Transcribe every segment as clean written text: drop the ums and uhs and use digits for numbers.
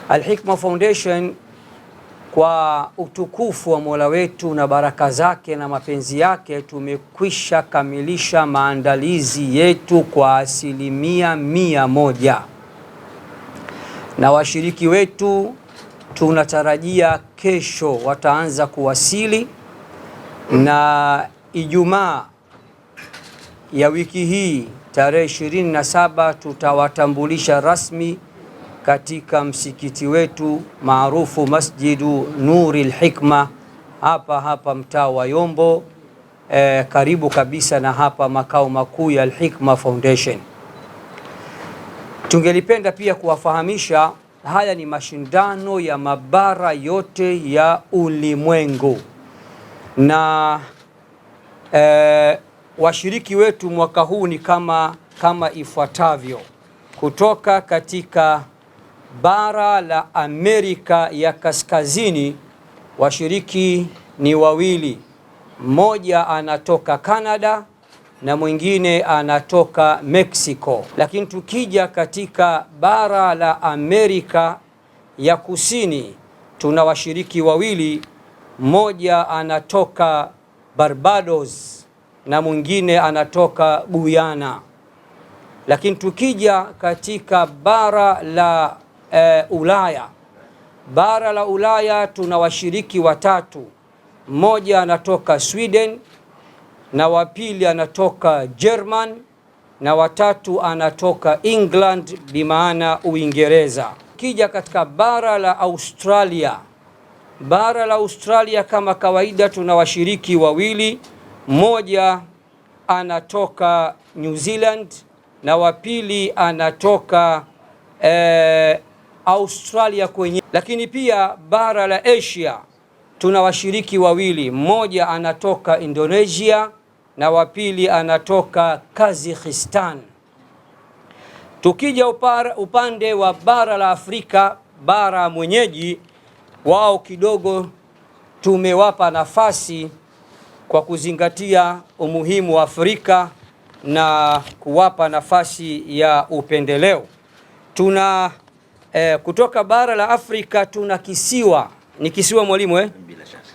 Al-Hikma Foundation kwa utukufu wa Mola wetu na baraka zake na mapenzi yake tumekwisha kamilisha maandalizi yetu kwa 100%, na washiriki wetu tunatarajia kesho wataanza kuwasili, na Ijumaa ya wiki hii tarehe 27 tutawatambulisha rasmi katika msikiti wetu maarufu Masjidu Nuril Hikma hapa mtaa wa Yombo, karibu kabisa na hapa makao makuu ya Al-Hikma Foundation. Tungelipenda pia kuwafahamisha haya ni mashindano ya mabara yote ya ulimwengu, na washiriki wetu mwaka huu ni kama ifuatavyo. Kutoka katika bara la Amerika ya Kaskazini washiriki ni wawili, mmoja anatoka Canada na mwingine anatoka Mexico. Lakini tukija katika bara la Amerika ya Kusini tuna washiriki wawili, mmoja anatoka Barbados na mwingine anatoka Guyana. Lakini tukija katika bara la Ulaya tuna washiriki watatu, mmoja anatoka Sweden na wa pili anatoka German na watatu anatoka England bimaana Uingereza. Kija katika bara la Australia kama kawaida tuna washiriki wawili, mmoja anatoka New Zealand na wa pili anatoka Australia kwenye. Lakini pia bara la Asia tuna washiriki wawili, mmoja anatoka Indonesia na wa pili anatoka Kazakhstan. Tukija upande wa bara la Afrika, bara mwenyeji, wao kidogo tumewapa nafasi kwa kuzingatia umuhimu wa Afrika na kuwapa nafasi ya upendeleo. Tuna kutoka bara la Afrika tuna kisiwa, ni kisiwa mwalimu bila shaka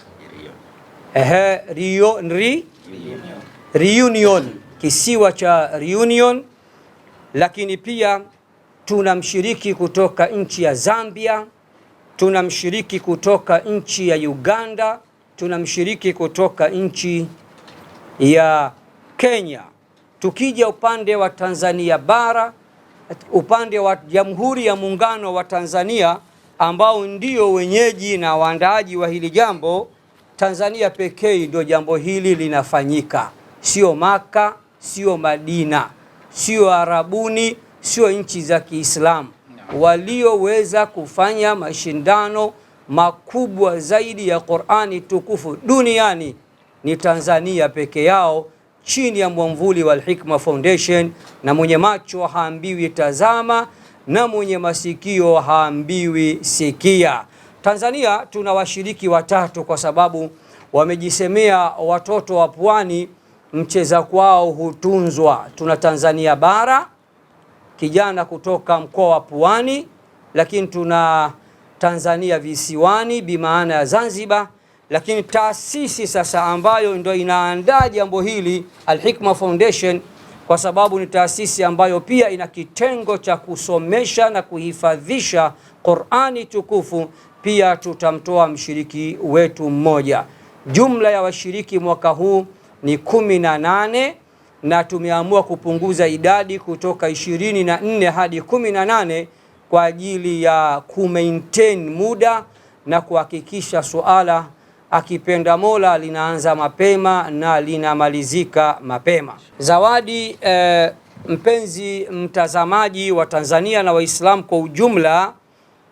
Reunion, kisiwa cha Reunion. Lakini pia tuna mshiriki kutoka nchi ya Zambia, tuna mshiriki kutoka nchi ya Uganda, tuna mshiriki kutoka nchi ya Kenya. Tukija upande wa Tanzania bara, upande wa Jamhuri ya Muungano wa Tanzania ambao ndio wenyeji na waandaaji wa hili jambo, Tanzania pekee ndio jambo hili linafanyika, sio Maka, sio Madina, sio Arabuni, sio nchi za Kiislamu. Walioweza kufanya mashindano makubwa zaidi ya Qur'ani tukufu duniani ni Tanzania peke yao, chini ya mwamvuli wa Al-Hikma Foundation. Na mwenye macho haambiwi tazama, na mwenye masikio haambiwi sikia. Tanzania tuna washiriki watatu kwa sababu wamejisemea watoto wa pwani mcheza kwao hutunzwa. Tuna Tanzania bara, kijana kutoka mkoa wa Pwani, lakini tuna Tanzania visiwani bimaana ya Zanzibar. Lakini taasisi sasa ambayo ndio inaandaa jambo hili, Al-Hikma Foundation, kwa sababu ni taasisi ambayo pia ina kitengo cha kusomesha na kuhifadhisha Qur'ani tukufu, pia tutamtoa mshiriki wetu mmoja. Jumla ya washiriki mwaka huu ni 18 na tumeamua kupunguza idadi kutoka 24 hadi 18 kwa ajili ya kumaintain muda na kuhakikisha suala akipenda Mola linaanza mapema na linamalizika mapema. Zawadi mpenzi mtazamaji wa Tanzania na Waislamu kwa ujumla,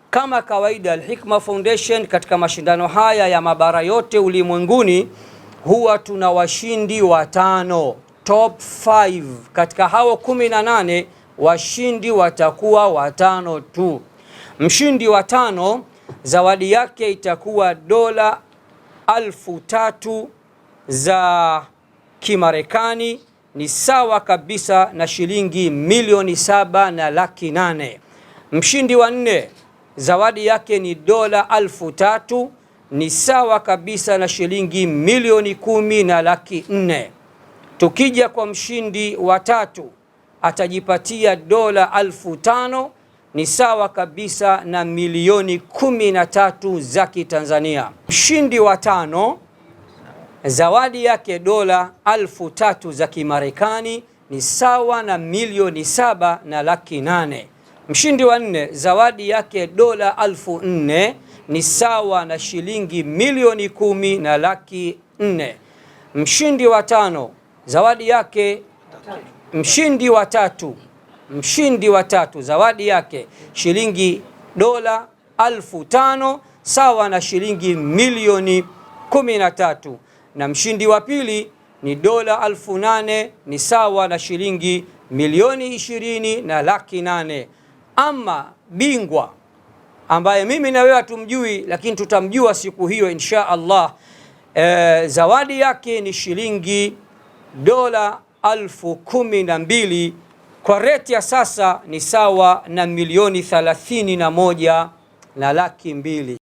kama kawaida Al-Hikma Foundation katika mashindano haya ya mabara yote ulimwenguni huwa tuna washindi watano, top 5. Katika hao 18 washindi watakuwa watano tu. Mshindi wa tano zawadi yake itakuwa dola 3,000 za Kimarekani, ni sawa kabisa na shilingi milioni 7 na laki 8. Mshindi wa nne zawadi yake ni dola 3,000, ni sawa kabisa na shilingi milioni 10,400,000. Tukija kwa mshindi wa tatu atajipatia dola 5,000, ni sawa kabisa na milioni 13 za Kitanzania. Mshindi wa tano zawadi yake dola 3,000 za Kimarekani, ni sawa na milioni 7,800,000. Mshindi wa nne zawadi yake dola 4,000, ni sawa na shilingi milioni 10,400,000. Mshindi wa tano zawadi yake, mshindi wa tatu zawadi yake shilingi dola 5,000, sawa na shilingi milioni 13. Na mshindi wa pili ni dola 8,000, ni sawa na shilingi milioni 20,800,000. Ama bingwa ambaye mimi na wewe hatumjui, lakini tutamjua siku hiyo insha Allah, zawadi yake ni shilingi dola 12,000, kwa reti ya sasa ni sawa na milioni 31,200,000.